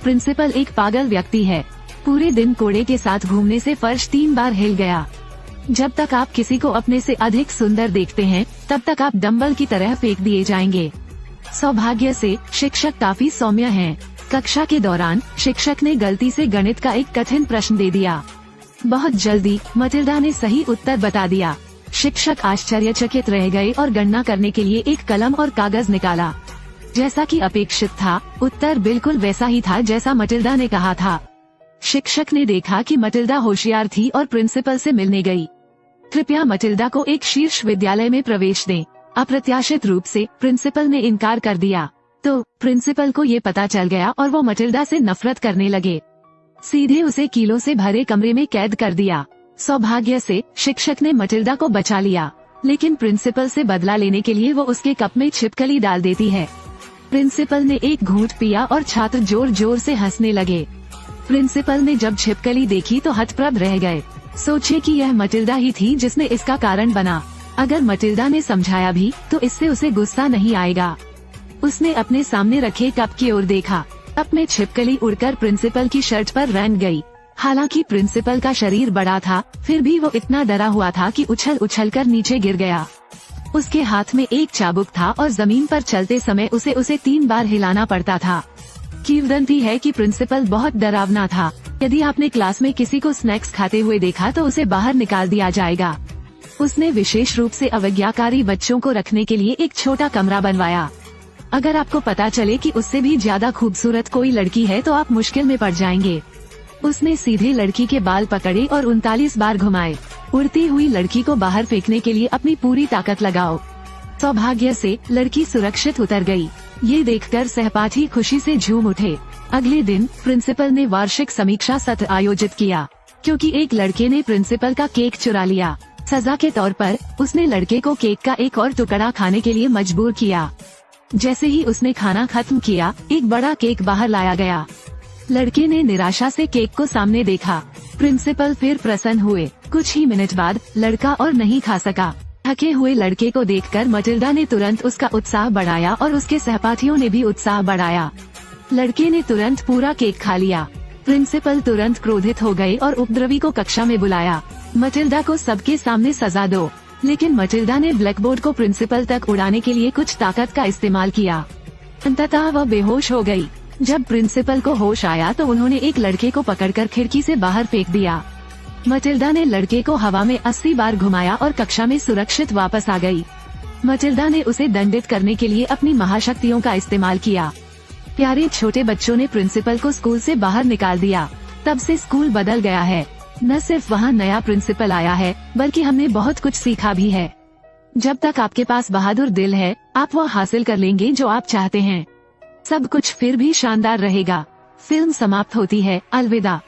Principal एक पागल व्यक्ति है। पूरे दिन कोड़े के साथ घूमने से फर्श 3 बार हिल गया। जब तक आप किसी को अपने से अधिक सुंदर देखते हैं तब तक आप डंबल की तरह फेंक दिए जाएंगे। सौभाग्य से शिक्षक काफी सौम्य हैं। कक्षा के दौरान शिक्षक ने गलती से गणित का एक कठिन प्रश्न दे दिया। बहुत जल्दी मटिल्डा ने सही उत्तर बता दिया। शिक्षक आश्चर्यचकित रह गए और गणना करने के लिए एक कलम और कागज निकाला। जैसा कि अपेक्षित था, उत्तर बिल्कुल वैसा ही था जैसा मटिल्डा ने कहा था। शिक्षक ने देखा कि मटिल्डा होशियार थी और प्रिंसिपल से मिलने गई। कृपया मटिल्डा को एक शीर्ष विद्यालय में प्रवेश दें। अप्रत्याशित रूप से प्रिंसिपल ने इनकार कर दिया तो प्रिंसिपल को ये पता चल गया और वो मटिल्डा से नफरत करने लगे। सीधे उसे कीलों से भरे कमरे में कैद कर दिया। सौभाग्य से शिक्षक ने मटिल्डा को बचा लिया, लेकिन प्रिंसिपल से बदला लेने के लिए वो उसके कप में छिपकली डाल देती है। प्रिंसिपल ने एक घूंट पिया और छात्र जोर जोर से हंसने लगे। प्रिंसिपल ने जब छिपकली देखी तो हतप्रभ रह गए। सोचे कि यह मटिल्डा ही थी जिसने इसका कारण बना। अगर मटिल्डा ने समझाया भी तो इससे उसे गुस्सा नहीं आएगा। उसने अपने सामने रखे कप की ओर देखा। कप में छिपकली उड़कर प्रिंसिपल की शर्ट पर रन गई। हालांकि प्रिंसिपल का शरीर बड़ा था, फिर भी वो इतना डरा हुआ था कि उछल उछल कर नीचे गिर गया। उसके हाथ में एक चाबुक था और जमीन पर चलते समय उसे 3 बार हिलाना पड़ता था। किंवदंती है कि प्रिंसिपल बहुत डरावना था। यदि आपने क्लास में किसी को स्नैक्स खाते हुए देखा तो उसे बाहर निकाल दिया जाएगा। उसने विशेष रूप से अवज्ञाकारी बच्चों को रखने के लिए एक छोटा कमरा बनवाया। अगर आपको पता चले कि उससे भी ज्यादा खूबसूरत कोई लड़की है तो आप मुश्किल में पड़ जाएंगे। उसने सीधे लड़की के बाल पकड़े और 39 बार घुमाए। उड़ती हुई लड़की को बाहर फेंकने के लिए अपनी पूरी ताकत लगाओ। सौभाग्य से लड़की सुरक्षित उतर गई। ये देखकर सहपाठी खुशी से झूम उठे। अगले दिन प्रिंसिपल ने वार्षिक समीक्षा सत्र आयोजित किया, क्योंकि एक लड़के ने प्रिंसिपल का केक चुरा लिया। सजा के तौर पर उसने लड़के को केक का एक और टुकड़ा खाने के लिए मजबूर किया। जैसे ही उसने खाना खत्म किया, एक बड़ा केक बाहर लाया गया। लड़के ने निराशा से केक को सामने देखा। प्रिंसिपल फिर प्रसन्न हुए। कुछ ही मिनट बाद लड़का और नहीं खा सका। थके हुए लड़के को देखकर मटिल्डा ने तुरंत उसका उत्साह बढ़ाया और उसके सहपाठियों ने भी उत्साह बढ़ाया। लड़के ने तुरंत पूरा केक खा लिया। प्रिंसिपल तुरंत क्रोधित हो गए और उपद्रवी को कक्षा में बुलाया। मटिल्डा को सबके सामने सजा दो। लेकिन मटिल्डा ने ब्लैकबोर्ड को प्रिंसिपल तक उड़ाने के लिए कुछ ताकत का इस्तेमाल किया। अंततः वह बेहोश हो गई। जब प्रिंसिपल को होश आया तो उन्होंने एक लड़के को पकड़कर खिड़की से बाहर फेंक दिया। मटिल्डा ने लड़के को हवा में 80 बार घुमाया और कक्षा में सुरक्षित वापस आ गई। मटिल्डा ने उसे दंडित करने के लिए अपनी महाशक्तियों का इस्तेमाल किया। प्यारे छोटे बच्चों ने प्रिंसिपल को स्कूल से बाहर निकाल दिया। तब से स्कूल बदल गया है। न सिर्फ वहाँ नया प्रिंसिपल आया है, बल्कि हमने बहुत कुछ सीखा भी है। जब तक आपके पास बहादुर दिल है, आप वो हासिल कर लेंगे जो आप चाहते हैं। सब कुछ फिर भी शानदार रहेगा। फिल्म समाप्त होती है। अलविदा।